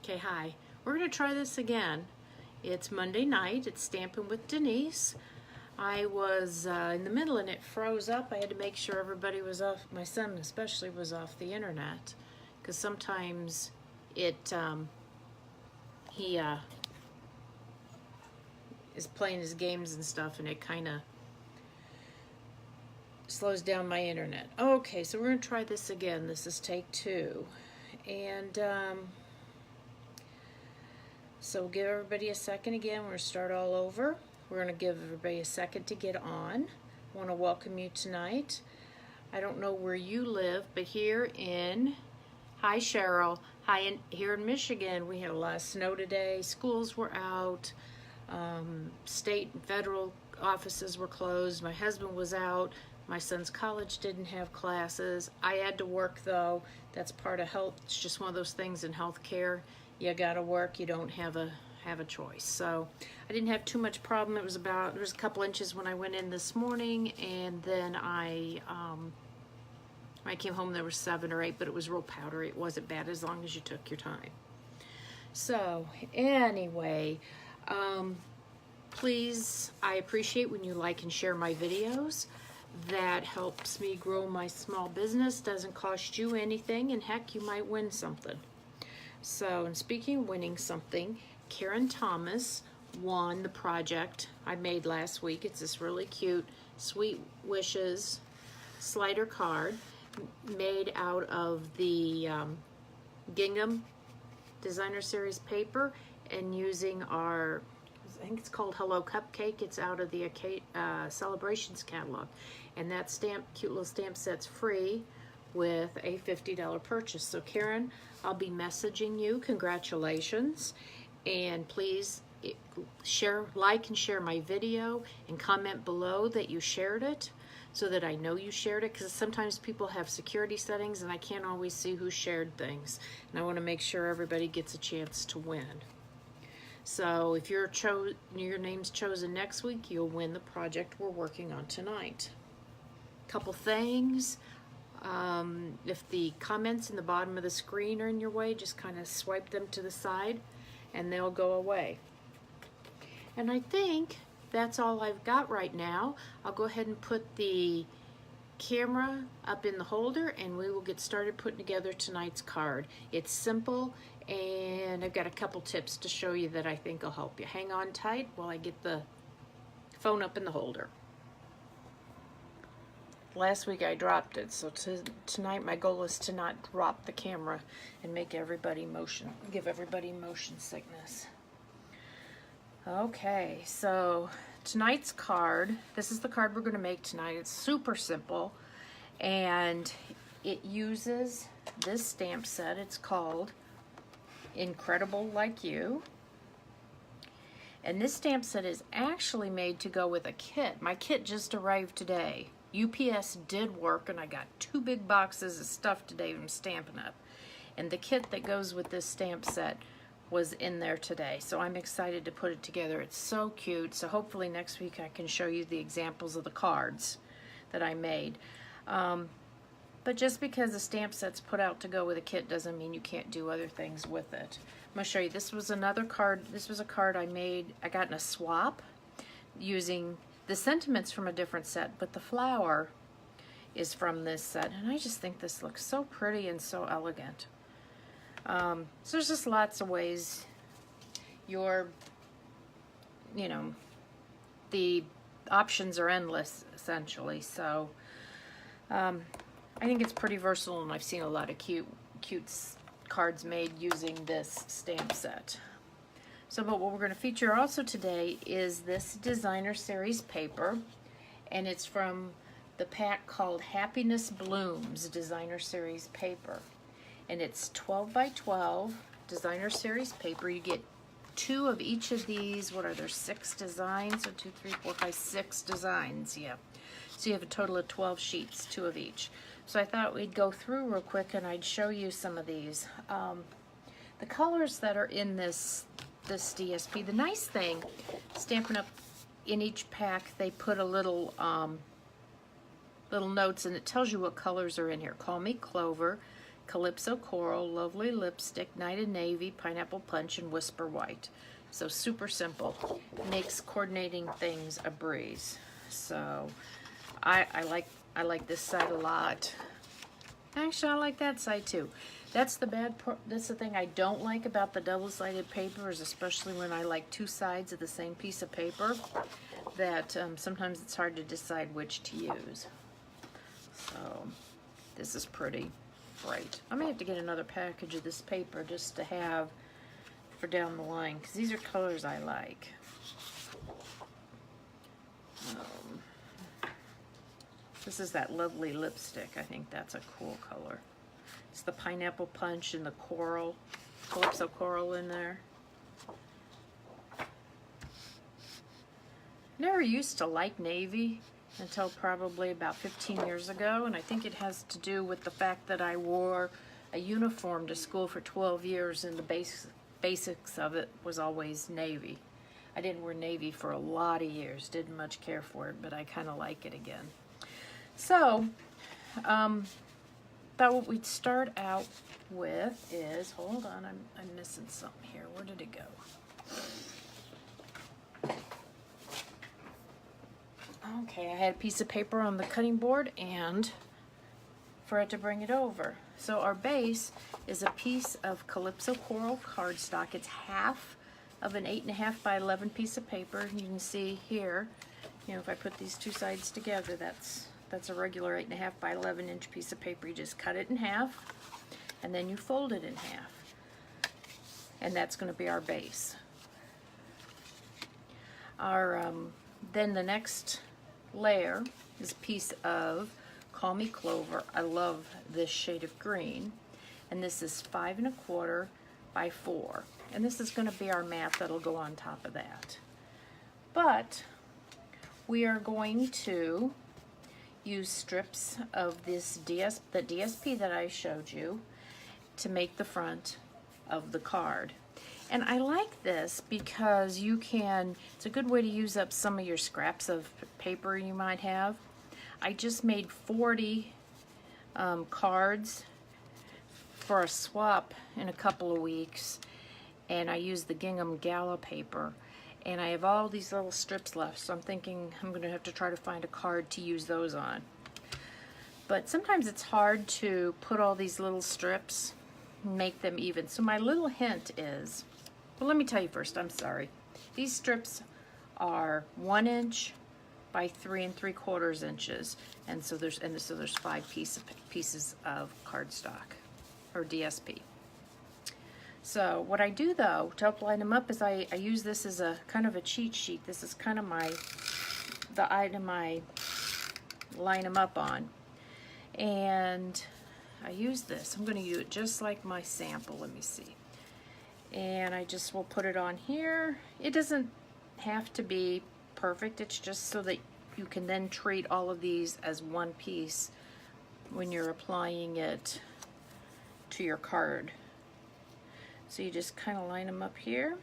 Okay, hi. We're going to try this again. It's Monday night. It's Stamping with Denise. I was in the middle and it froze up. I had to make sure everybody was off, my son especially was off the internet, because sometimes he is playing his games and stuff and it kind of slows down my internet. Okay, so we're going to try this again. This is take 2. And so we'll give everybody a second again. We're going to start all over. We're going to give everybody a second to get on. I want to welcome you tonight. I don't know where you live, but here in, hi Cheryl, here in Michigan, we had a lot of snow today. Schools were out. State and federal offices were closed. My husband was out. My son's college didn't have classes. I had to work though. That's part of health. It's just one of those things in healthcare. You gotta work. You don't have a choice. So I didn't have too much problem. There was a couple inches when I went in this morning, and then when I came home there was 7 or 8, but it was real powdery. It wasn't bad as long as you took your time. So anyway, please, I appreciate when you like and share my videos. That helps me grow my small business. Doesn't cost you anything, and heck, you might win something. So, and speaking of winning something, Karen Thomas won the project I made last week. It's this really cute Sweet Wishes slider card made out of the gingham designer series paper and using our, I think it's called Hello Cupcake. It's out of the Celebrations catalog. And that cute little stamp set's free with a $50 purchase. So Karen, I'll be messaging you. Congratulations. And please like and share my video and comment below that you shared it so that I know you shared it, because sometimes people have security settings and I can't always see who shared things. And I want to make sure everybody gets a chance to win. So if your name's chosen next week, you'll win the project we're working on tonight. Couple things. If the comments in the bottom of the screen are in your way, just kind of swipe them to the side and they'll go away. And I think that's all I've got right now. I'll go ahead and put the camera up in the holder and we will get started putting together tonight's card. It's simple, and I've got a couple tips to show you that I think will help you. Hang on tight while I get the phone up in the holder. Last week I dropped it, so tonight my goal is to not drop the camera and give everybody motion sickness. Okay, so tonight's card, this is the card we're going to make tonight. It's super simple, and it uses this stamp set. It's called Incredible Like You. And this stamp set is actually made to go with a kit. My kit just arrived today. UPS did work, and I got 2 big boxes of stuff today from Stampin' Up. And the kit that goes with this stamp set was in there today. So I'm excited to put it together. It's so cute. So hopefully next week I can show you the examples of the cards that I made. But just because the stamp set's put out to go with a kit doesn't mean you can't do other things with it. I'm going to show you. This was another card. This was a card I made. I got in a swap using the sentiments from a different set, but the flower is from this set. And I just think this looks so pretty and so elegant. So there's just lots of ways the options are endless, essentially. So I think it's pretty versatile, and I've seen a lot of cute cards made using this stamp set. So, but what we're going to feature also today is this designer series paper, and it's from the pack called Happiness Blooms designer series paper. And it's 12 by 12 designer series paper. You get 2 of each of these. What are there, 6 designs? So 2, 3, 4, 5, 6 designs, yeah. So you have a total of 12 sheets, 2 of each. So I thought we'd go through real quick and I'd show you some of these. The colors that are in this DSP, the nice thing, Stampin' Up! In each pack, they put a little notes, and it tells you what colors are in here. Call Me Clover, Calypso Coral, Lovely Lipstick, Night and Navy, Pineapple Punch, and Whisper White. So super simple. Makes coordinating things a breeze. So I like this side a lot. Actually, I like that side too. That's the bad part. That's the thing I don't like about the double-sided paper, is especially when I like two sides of the same piece of paper, that sometimes it's hard to decide which to use. So this is pretty bright. I may have to get another package of this paper just to have for down the line, because these are colors I like. This is that Lovely Lipstick. I think that's a cool color. It's the Pineapple Punch and the coral, Calypso Coral in there. Never used to like navy until probably about 15 years ago, and I think it has to do with the fact that I wore a uniform to school for 12 years, and the basics of it was always navy. I didn't wear navy for a lot of years, didn't much care for it, but I kind of like it again. So, thought what we'd start out with is, hold on, I'm missing something here. Where did it go? Okay, I had a piece of paper on the cutting board and forgot to bring it over. So our base is a piece of Calypso Coral cardstock. It's half of an 8.5 by 11 piece of paper. You can see here, you know, if I put these two sides together, that's a regular 8.5 by 11 inch piece of paper. You just cut it in half and then you fold it in half. And that's going to be our base. Our then the next layer is a piece of Me Clover. I love this shade of green, and this is 5 1/4 by 4, and this is going to be our mat that'll go on top of that. But we are going to use strips of this the DSP that I showed you to make the front of the card. And I like this because it's a good way to use up some of your scraps of paper you might have. I just made 40 cards for a swap in a couple of weeks, and I used the gingham gala paper, and I have all these little strips left, so I'm thinking I'm going to have to try to find a card to use those on. But sometimes it's hard to put all these little strips and make them even. So my little hint is, well, let me tell you first, I'm sorry. These strips are 1 inch by 3 3/4 inches, and so there's 5 pieces of cardstock or DSP. So what I do though to help line them up is I use this as a kind of a cheat sheet. This is kind of the item I line them up on, and I use this. I'm going to use it just like my sample. Let me see. And I just will put it on here. It doesn't have to be perfect. It's just so that you can then treat all of these as one piece when you're applying it to your card. So you just kind of line them up here.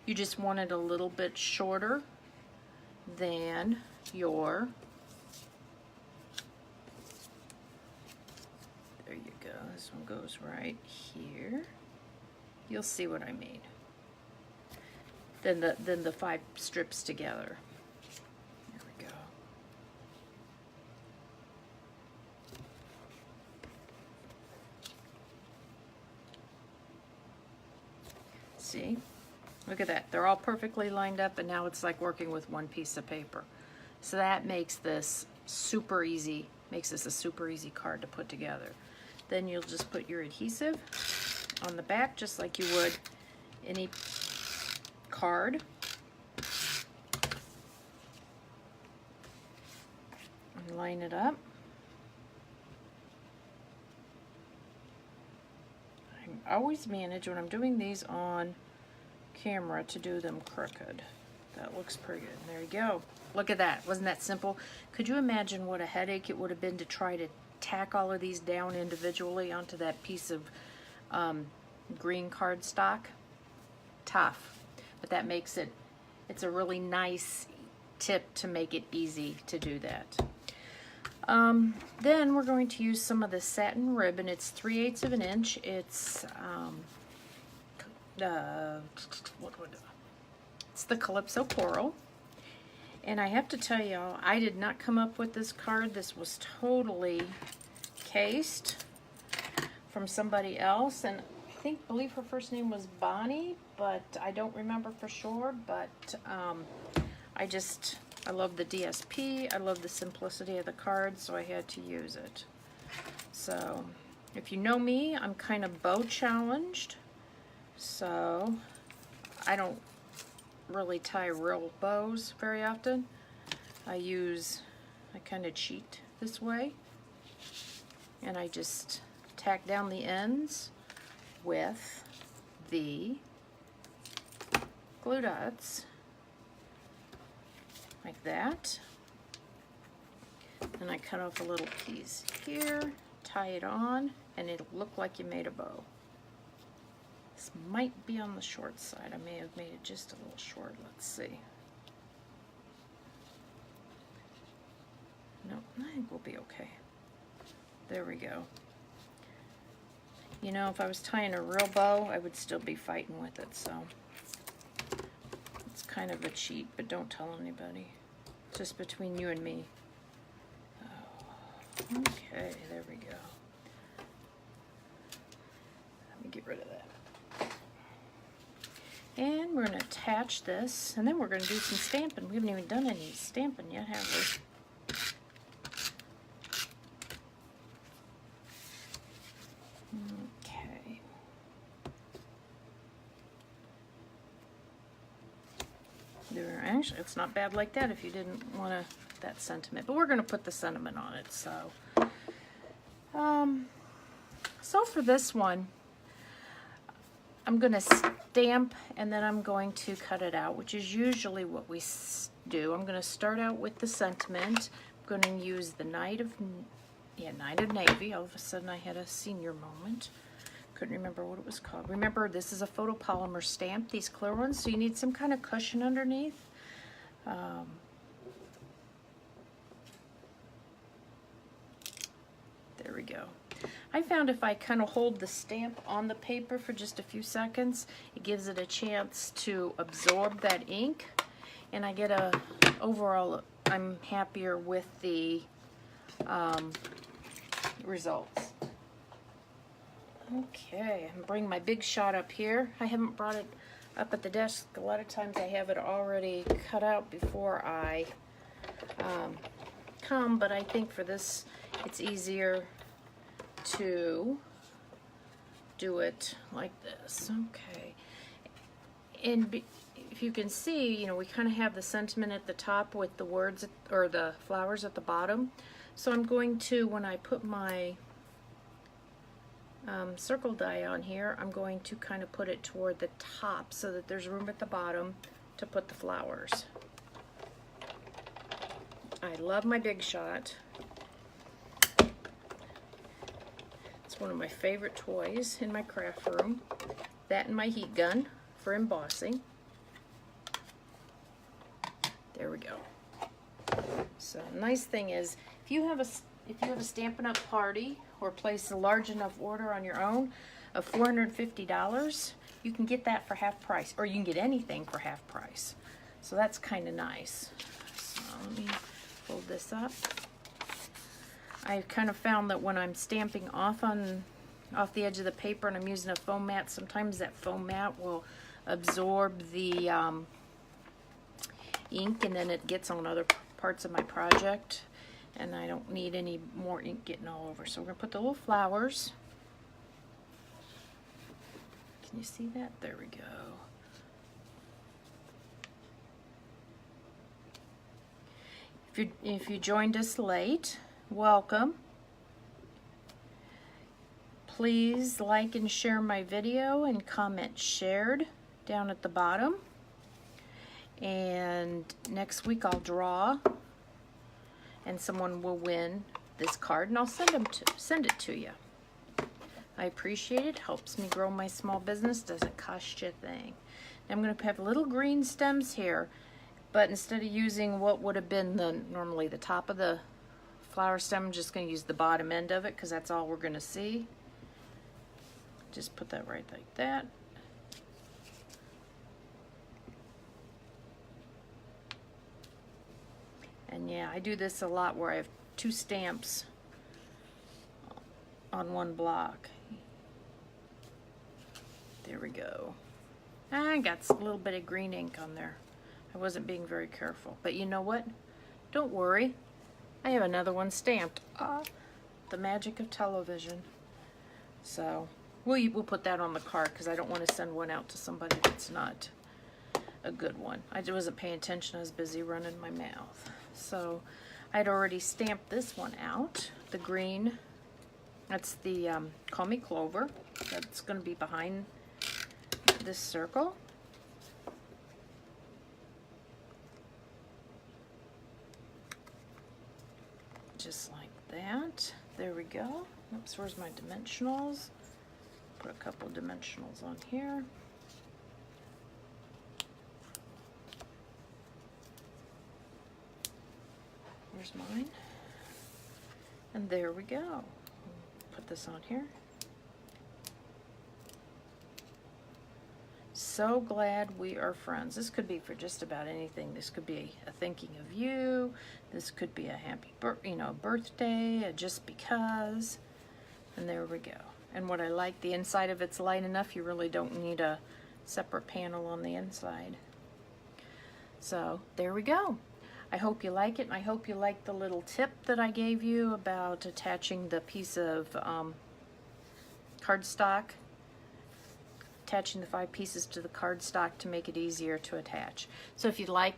You just want it a little bit shorter than your, there you go, this one goes right here. You'll see what I mean. Then the 5 strips together. There we go. See? Look at that. They're all perfectly lined up, and now it's like working with one piece of paper. So that makes this super easy, makes this a super easy card to put together. Then you'll just put your adhesive on the back just like you would any card. And line it up. I always manage when I'm doing these on camera to do them crooked. That looks pretty good. There you go. Look at that. Wasn't that simple? Could you imagine what a headache it would have been to try to tack all of these down individually onto that piece of green cardstock? Tough. But that makes it, it's a really nice tip to make it easy to do that. Then we're going to use some of the satin ribbon. It's 3/8 of an inch. It's it's the Calypso Coral. And I have to tell y'all, I did not come up with this card. This was totally cased from somebody else, and I believe her first name was Bonnie, but I don't remember for sure. But I love the DSP. I love the simplicity of the card, so I had to use it. So if you know me, I'm kind of bow challenged, so I don't really tie real bows very often. I kind of cheat this way, and I just tack down the ends with the glue dots like that, and I cut off a little piece here, tie it on, and it'll look like you made a bow. This might be on the short side. I may have made it just a little short. Let's see. No, I think we'll be okay. There we go. You know, if I was tying a real bow, I would still be fighting with it, so it's kind of a cheat, but don't tell anybody. It's just between you and me. Oh, okay, there we go. Let me get rid of that. And we're going to attach this, and then we're going to do some stamping. We haven't even done any stamping yet, have we? Okay. Actually, it's not bad like that if you didn't want that sentiment, but we're going to put the sentiment on it. So, so for this one, I'm going to stamp and then I'm going to cut it out, which is usually what we do. I'm going to start out with the sentiment. I'm going to use the Night of Navy. All of a sudden I had a senior moment. Couldn't remember what it was called. Remember, this is a photopolymer stamp, these clear ones, so you need some kind of cushion underneath. There we go. I found if I kind of hold the stamp on the paper for just a few seconds, it gives it a chance to absorb that ink, and I get overall, I'm happier with the results. Okay, I'm bringing my big shot up here. I haven't brought it up at the desk. A lot of times I have it already cut out before I come, but I think for this it's easier to do it like this. Okay, and if you can see, you know, we kind of have the sentiment at the top with the words or the flowers at the bottom. So I'm going to, when I put my circle die on here, I'm going to kind of put it toward the top so that there's room at the bottom to put the flowers. I love my Big Shot. It's one of my favorite toys in my craft room. That and my heat gun for embossing. There we go. So nice thing is, if you have a Stampin' Up! Party or place a large enough order on your own of $450, you can get that for half price, or you can get anything for half price. So that's kind of nice. So let me fold this up. I've kind of found that when I'm stamping off the edge of the paper and I'm using a foam mat, sometimes that foam mat will absorb the ink, and then it gets on other parts of my project, and I don't need any more ink getting all over. So we're going to put the little flowers. Can you see that? There we go. If you joined us late, welcome. Please like and share my video and comment shared down at the bottom. And next week I'll draw, and someone will win this card, and I'll send it to you. I appreciate it. Helps me grow my small business. Doesn't cost you a thing. I'm going to have little green stems here, but instead of using what would have been normally the top of the flower stem. I'm just going to use the bottom end of it because that's all we're going to see. Just put that right like that. And yeah, I do this a lot where I have 2 stamps on one block. There we go. I got a little bit of green ink on there. I wasn't being very careful. But you know what? Don't worry. I have another one stamped. The magic of television. So we'll put that on the card because I don't want to send one out to somebody that's not a good one. I wasn't paying attention. I was busy running my mouth. So I'd already stamped this one out. The green. That's the Call Me Clover. That's going to be behind this circle. Just like that. There we go. Oops, where's my dimensionals? Put a couple of dimensionals on here. Where's mine? And there we go. Put this on here. So glad we are friends. This could be for just about anything. This could be a thinking of you. This could be a happy birthday, a just because. And there we go. And what I like, the inside of it's light enough, you really don't need a separate panel on the inside. So there we go. I hope you like it, and I hope you like the little tip that I gave you about attaching the piece of cardstock, attaching the 5 pieces to the cardstock to make it easier to attach. So if you'd like